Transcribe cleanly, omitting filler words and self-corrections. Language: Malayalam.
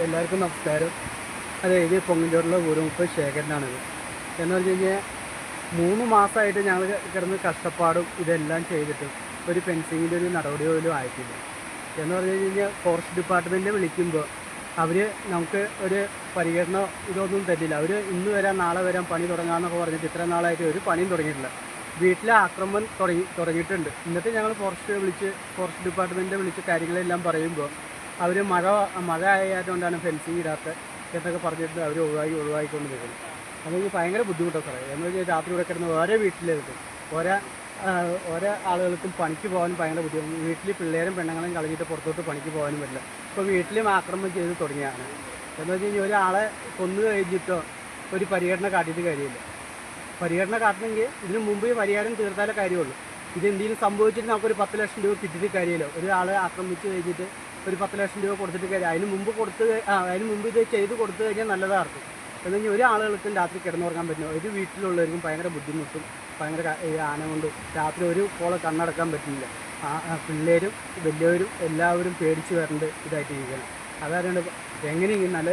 എല്ലാവർക്കും നമസ്കാരം. അതെ, ഇത് പൊങ്ങഞ്ചോറിലെ ഊരുമുപ്പ് ശേഖരനാണിത്. എന്ന് പറഞ്ഞു കഴിഞ്ഞാൽ 3 മാസമായിട്ട് ഞങ്ങൾ കിടന്ന് കഷ്ടപ്പാടും ഇതെല്ലാം ചെയ്തിട്ടും ഒരു ഫെൻസിങ്ങിൻ്റെ ഒരു നടപടി പോലും ആയിട്ടില്ല. എന്ന് പറഞ്ഞു കഴിഞ്ഞാൽ ഫോറസ്റ്റ് ഡിപ്പാർട്ട്മെൻറ്റിനെ വിളിക്കുമ്പോൾ അവർ നമുക്ക് ഒരു പരിഗണന ഇതൊന്നും തരില്ല. അവർ ഇന്ന് വരാം നാളെ വരാം പണി തുടങ്ങാമെന്നൊക്കെ പറഞ്ഞിട്ട് ഇത്ര നാളായിട്ട് ഒരു പണിയും തുടങ്ങിയിട്ടില്ല. വീട്ടിലെ ആക്രമണം തുടങ്ങിയിട്ടുണ്ട്. എന്നിട്ട് ഞങ്ങൾ ഫോറസ്റ്റ് ഡിപ്പാർട്ട്മെൻറ്റിനെ വിളിച്ച് കാര്യങ്ങളെല്ലാം പറയുമ്പോൾ അവർ മഴ ആയതുകൊണ്ടാണ് ഫെൻസിങ് ഇടാത്ത എന്നൊക്കെ പറഞ്ഞിട്ട് അവർ ഒഴിവായിക്കൊണ്ട് നിൽക്കുന്നത്. അതെനിക്ക് ഭയങ്കര ബുദ്ധിമുട്ടാണ് സാറേ. എന്ന് വെച്ചാൽ രാത്രി ഇവിടെ കിടന്ന് ഓരോ വീട്ടിലേക്ക് ഓരോ ആളുകൾക്കും പണിക്ക് പോകാനും ഭയങ്കര ബുദ്ധിമുട്ട്. വീട്ടിൽ പിള്ളേരും പെണ്ണുങ്ങളും കളഞ്ഞിട്ട് പുറത്തോട്ട് പണിക്ക് പോകാനും പറ്റില്ല. ഇപ്പോൾ വീട്ടിലും ആക്രമണം ചെയ്ത് തുടങ്ങിയാണ്. എന്ന് വെച്ച് കഴിഞ്ഞാൽ ഒരാളെ കൊന്നു കഴിഞ്ഞിട്ടോ ഒരു പരിഗണന കാട്ടിയിട്ട് കാര്യമില്ല. പരിഗണന കാട്ടണമെങ്കിൽ ഇതിന് മുമ്പ് പരിഹാരം തീർത്താലേ കാര്യമുള്ളൂ. ഇതെന്തെങ്കിലും സംഭവിച്ചിട്ട് നമുക്കൊരു 10 ലക്ഷം രൂപ കിട്ടിയിട്ട് കാര്യമില്ല. ഒരാളെ ആക്രമിച്ച് കഴിഞ്ഞിട്ട് ഒരു 10 ലക്ഷം രൂപ കൊടുത്തിട്ട് കാര്യം. അതിന് മുമ്പ് ഇത് ചെയ്ത് കൊടുത്തു കഴിഞ്ഞാൽ നല്ലതാർക്കും. എന്ന് കഴിഞ്ഞാൽ ഒരാളുകൾക്കും രാത്രി കിടന്നുറങ്ങാൻ പറ്റുമോ? ഒരു വീട്ടിലുള്ളവർക്കും ഭയങ്കര ബുദ്ധിമുട്ടും ഭയങ്കര ആന കൊണ്ട് രാത്രി ഒരു പോളെ കണ്ണടക്കാൻ പറ്റില്ല. പിള്ളേരും വലിയവരും എല്ലാവരും പേടിച്ച് വരേണ്ട ഇതായിട്ട് ഇരിക്കണം. അതായത് എങ്ങനെയെങ്കിലും നല്ല